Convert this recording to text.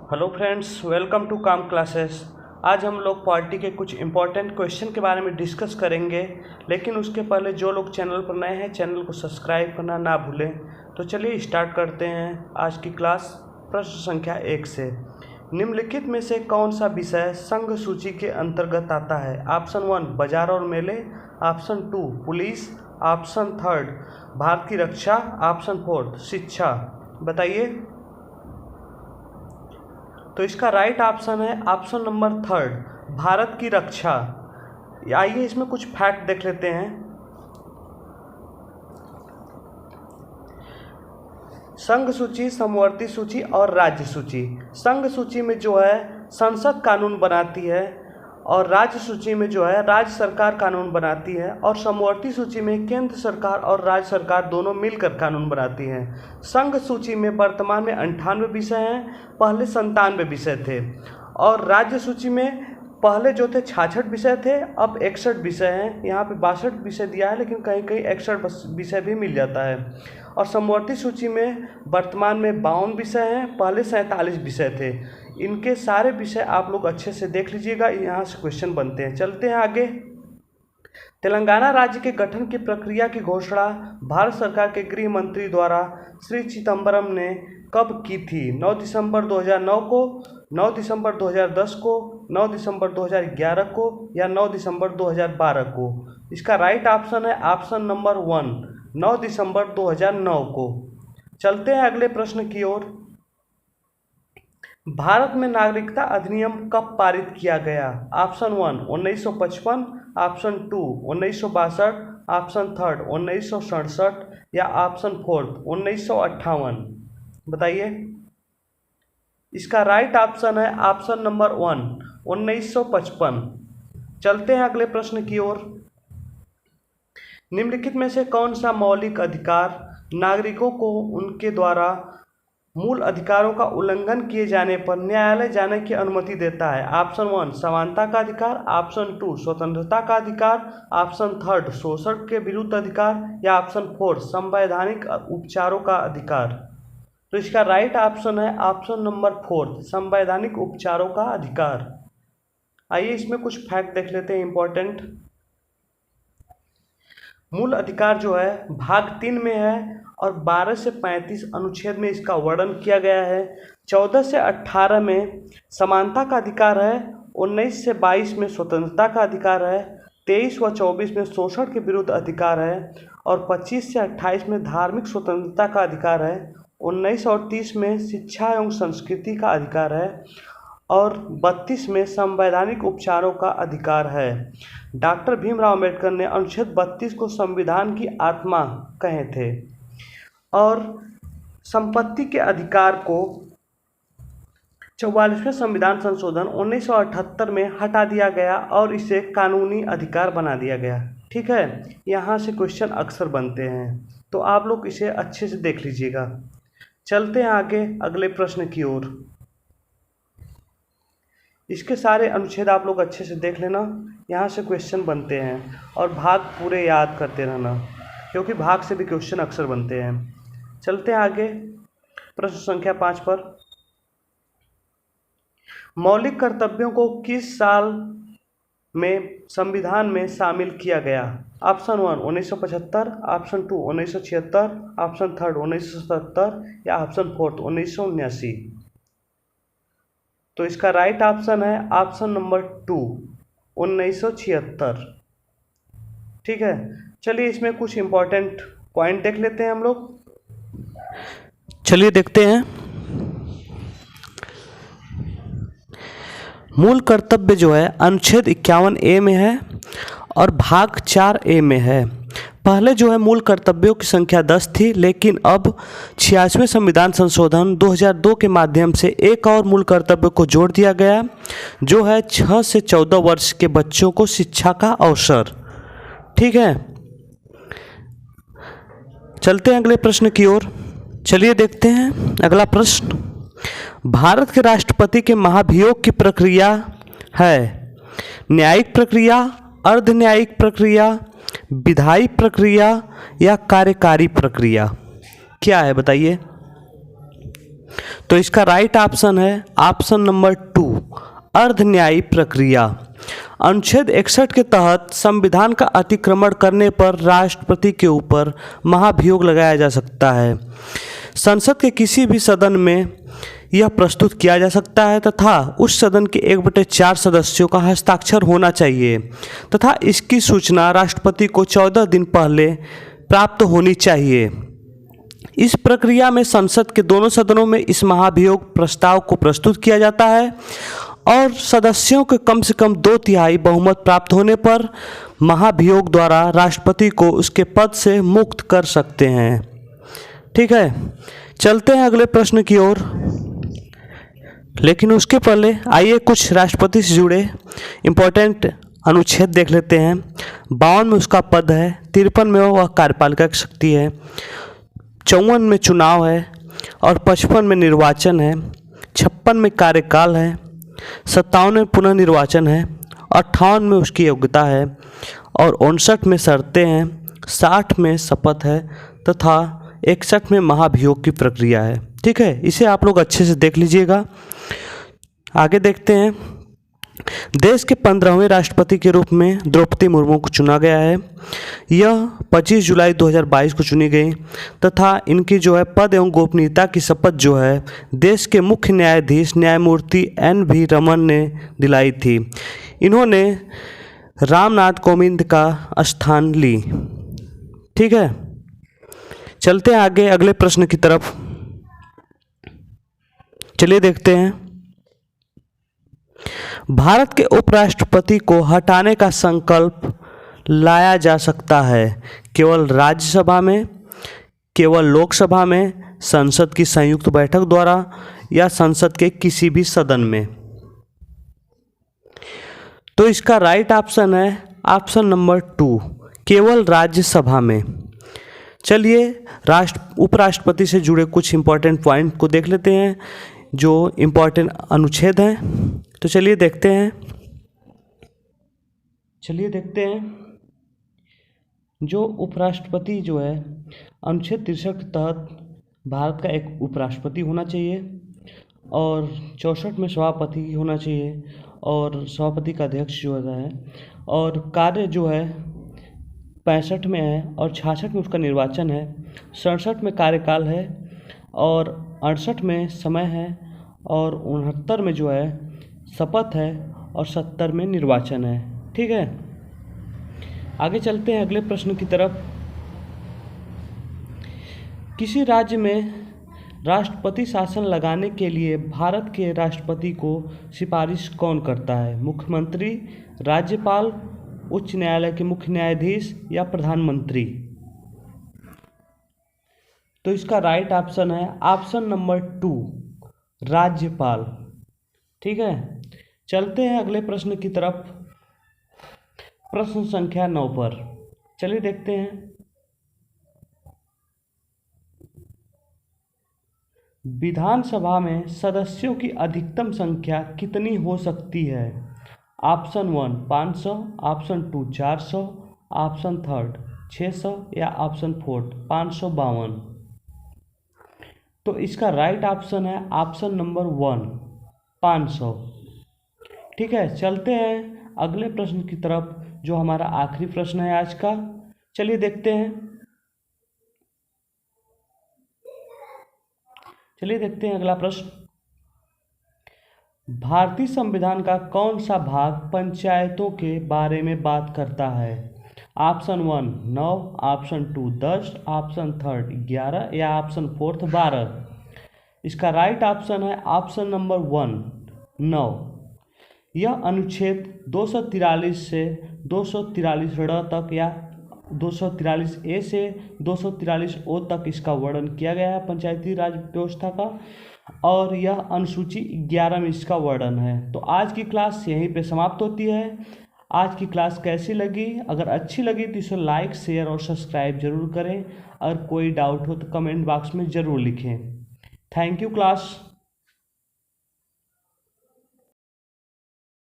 Hello friends, welcome to काम classes. आज हम लोग पॉलिटी के कुछ इंपॉर्टेंट क्वेश्चन के बारे में डिस्कस करेंगे, लेकिन उसके पहले जो लोग चैनल पर नए हैं चैनल को सब्सक्राइब करना ना भूलें। तो चलिए स्टार्ट करते हैं आज की क्लास। प्रश्न संख्या 1 से, निम्नलिखित में से कौन सा विषय संघ सूची के अंतर्गत आता है? ऑप्शन 1 बाजार और मेले, ऑप्शन 2 पुलिस, ऑप्शन 3 भारत की रक्षा, ऑप्शन 4 शिक्षा। बताइए। तो इसका राइट ऑप्शन है ऑप्शन नंबर 3 भारत की रक्षा। आइए इसमें कुछ फैक्ट देख लेते हैं। संघ सूची, समवर्ती सूची और राज्य सूची। संघ सूची में जो है संसद कानून बनाती है और राज्य सूची में जो है राज्य सरकार कानून बनाती है, और समवर्ती सूची में केंद्र सरकार और राज्य सरकार दोनों मिलकर कानून बनाती हैं। संघ सूची में वर्तमान में 98 विषय हैं, पहले 97 विषय थे। और राज्य सूची में पहले जो थे 66 विषय थे, अब 61 विषय हैं। यहाँ पे 62 विषय दिया है, लेकिन कहीं कहीं 61 विषय भी मिल जाता है। और समवर्ती सूची में वर्तमान में 52 विषय हैं, पहले 47 विषय थे। इनके सारे विषय आप लोग अच्छे से देख लीजिएगा, यहाँ से क्वेश्चन बनते हैं। चलते हैं आगे। तेलंगाना राज्य के गठन की प्रक्रिया की घोषणा भारत सरकार के गृह मंत्री द्वारा श्री चिदम्बरम ने कब की थी? 9 दिसंबर 2009 को, 9 दिसंबर 2010 को, 9 दिसंबर 2011 को या 9 दिसंबर 2012 को? इसका राइट ऑप्शन है ऑप्शन नंबर 1 9 दिसंबर 2009 को। चलते हैं अगले प्रश्न की ओर। भारत में नागरिकता अधिनियम कब पारित किया गया? ऑप्शन 1 1955, ऑप्शन 2 1962, ऑप्शन 3 1967 या ऑप्शन 4 1958। बताइए। इसका राइट ऑप्शन है ऑप्शन नंबर 1 1955। चलते हैं अगले प्रश्न की ओर। निम्नलिखित में से कौन सा मौलिक अधिकार नागरिकों को उनके द्वारा मूल अधिकारों का उल्लंघन किए जाने पर न्यायालय जाने की अनुमति देता है? ऑप्शन 1 समानता का अधिकार, ऑप्शन 2 स्वतंत्रता का अधिकार, ऑप्शन 3 शोषण के विरुद्ध अधिकार या ऑप्शन 4 संवैधानिक उपचारों का अधिकार। तो इसका राइट ऑप्शन है ऑप्शन नंबर 4 संवैधानिक उपचारों का अधिकार। आइए इसमें कुछ फैक्ट देख लेते हैं इंपॉर्टेंट। मूल अधिकार जो है भाग 3 में है और 12 से 35 अनुच्छेद में इसका वर्णन किया गया है। 14 से 18 में समानता का अधिकार है, 19 से 22 में स्वतंत्रता का अधिकार है, 23 व 24 में शोषण के विरुद्ध अधिकार है, और 25 से 28 में धार्मिक स्वतंत्रता का अधिकार है, 19 और 30 में शिक्षा एवं संस्कृति का अधिकार है, और 32 में संवैधानिक उपचारों का अधिकार है। डॉक्टर भीमराव अम्बेडकर ने अनुच्छेद 32 को संविधान की आत्मा कहे थे। और संपत्ति के अधिकार को 44वें संविधान संशोधन 1978 में हटा दिया गया और इसे कानूनी अधिकार बना दिया गया। ठीक है, यहाँ से क्वेश्चन अक्सर बनते हैं, तो आप लोग इसे अच्छे से देख लीजिएगा। चलते हैं आगे अगले प्रश्न की ओर। इसके सारे अनुच्छेद आप लोग अच्छे से देख लेना, यहाँ से क्वेश्चन बनते हैं, और भाग पूरे याद करते रहना, क्योंकि भाग से भी क्वेश्चन अक्सर बनते हैं। चलते हैं आगे प्रश्न संख्या 5 पर। मौलिक कर्तव्यों को किस साल में संविधान में शामिल किया गया? ऑप्शन 1 1975, ऑप्शन 2 1976, ऑप्शन 3 1977 या ऑप्शन 4 1979। तो इसका राइट ऑप्शन है ऑप्शन नंबर 2 1976। ठीक है, चलिए इसमें कुछ इंपॉर्टेंट पॉइंट देख लेते हैं हम लोग। चलिए देखते हैं। मूल कर्तव्य जो है अनुच्छेद 51A में है और भाग 4A में है। पहले जो है मूल कर्तव्यों की संख्या 10 थी, लेकिन अब 86वें संविधान संशोधन 2002 के माध्यम से एक और मूल कर्तव्य को जोड़ दिया गया, जो है 6 से 14 वर्ष के बच्चों को शिक्षा का अवसर। ठीक है, चलते हैं अगले प्रश्न की ओर। चलिए देखते हैं अगला प्रश्न। भारत के राष्ट्रपति के महाभियोग की प्रक्रिया है न्यायिक प्रक्रिया, अर्ध न्यायिक प्रक्रिया, विधायी प्रक्रिया या कार्यकारी प्रक्रिया? क्या है बताइए। तो इसका राइट ऑप्शन है ऑप्शन नंबर 2, अर्ध न्यायिक प्रक्रिया। अनुच्छेद 61 के तहत संविधान का अतिक्रमण करने पर राष्ट्रपति के ऊपर महाभियोग लगाया जा सकता है। संसद के किसी भी सदन में यह प्रस्तुत किया जा सकता है तथा उस सदन के 1/4 सदस्यों का हस्ताक्षर होना चाहिए तथा इसकी सूचना राष्ट्रपति को 14 दिन पहले प्राप्त होनी चाहिए। इस प्रक्रिया में संसद के दोनों सदनों में इस महाभियोग प्रस्ताव को प्रस्तुत किया जाता है और सदस्यों के कम से कम 2/3 बहुमत प्राप्त होने पर महाभियोग द्वारा राष्ट्रपति को उसके पद से मुक्त कर सकते हैं। ठीक है, चलते हैं अगले प्रश्न की ओर। लेकिन उसके पहले आइए कुछ राष्ट्रपति से जुड़े इम्पोर्टेंट अनुच्छेद देख लेते हैं। 52 में उसका पद है, 53 में वह कार्यपालिका की शक्ति है, 54 में चुनाव है और 55 में निर्वाचन है, 56 में कार्यकाल है, 57 में पुनः निर्वाचन है, 58 में उसकी योग्यता है और 59 में शर्तें हैं, 60 में शपथ है तथा 61 में महाभियोग की प्रक्रिया है। ठीक है, इसे आप लोग अच्छे से देख लीजिएगा। आगे देखते हैं। देश के 15वें राष्ट्रपति के रूप में द्रौपदी मुर्मू को चुना गया है। यह 25 जुलाई 2022 को चुनी गई तथा इनकी जो है पद एवं गोपनीयता की शपथ जो है देश के मुख्य न्यायाधीश न्यायमूर्ति NV रमन ने दिलाई थी। इन्होंने रामनाथ कोविंद का स्थान ली। ठीक है, चलते हैं आगे अगले प्रश्न की तरफ। चलिए देखते हैं। भारत के उपराष्ट्रपति को हटाने का संकल्प लाया जा सकता है केवल राज्यसभा में, केवल लोकसभा में, संसद की संयुक्त बैठक द्वारा या संसद के किसी भी सदन में। तो इसका राइट ऑप्शन है ऑप्शन नंबर 2, केवल राज्यसभा में। चलिए उपराष्ट्रपति से जुड़े कुछ इंपॉर्टेंट पॉइंट को देख लेते हैं जो इम्पोर्टेंट अनुच्छेद हैं। तो चलिए देखते हैं। जो उपराष्ट्रपति जो है अनुच्छेद 63 के तहत भारत का एक उपराष्ट्रपति होना चाहिए और 64 में सभापति होना चाहिए और सभापति का अध्यक्ष जो होता है और कार्य जो है 65 में है और 66 में उसका निर्वाचन है, 67 में कार्यकाल है और 68 में समय है और 69 में जो है शपथ है और 70 में निर्वाचन है। ठीक है, आगे चलते हैं अगले प्रश्न की तरफ। किसी राज्य में राष्ट्रपति शासन लगाने के लिए भारत के राष्ट्रपति को सिफारिश कौन करता है? मुख्यमंत्री, राज्यपाल, उच्च न्यायालय के मुख्य न्यायाधीश या प्रधानमंत्री? तो इसका राइट ऑप्शन है ऑप्शन नंबर 2, राज्यपाल। ठीक है, चलते हैं अगले प्रश्न की तरफ। प्रश्न संख्या 9 पर चलिए देखते हैं। विधानसभा में सदस्यों की अधिकतम संख्या कितनी हो सकती है? ऑप्शन 1 500, ऑप्शन 2 400, ऑप्शन 3 600 या ऑप्शन 4 552। तो इसका राइट ऑप्शन है ऑप्शन नंबर 1 500। ठीक है, चलते हैं अगले प्रश्न की तरफ जो हमारा आखिरी प्रश्न है आज का। चलिए देखते हैं। अगला प्रश्न। भारतीय संविधान का कौन सा भाग पंचायतों के बारे में बात करता है? ऑप्शन 1 9, ऑप्शन 2 10, ऑप्शन 3 11 या ऑप्शन 4 12? इसका राइट ऑप्शन है ऑप्शन नंबर 1 9। यह अनुच्छेद 243 से 243 ड़ तक या 243 ए से 243 ओ तक इसका वर्णन किया गया है पंचायती राज व्यवस्था का और यह अनुसूची 11 में इसका वर्णन है। तो आज की क्लास यहीं पे समाप्त होती है। आज की क्लास कैसी लगी? अगर अच्छी लगी तो इसे लाइक, शेयर और सब्सक्राइब जरूर करें। अगर कोई डाउट हो तो कमेंट बॉक्स में ज़रूर लिखें। Thank you class.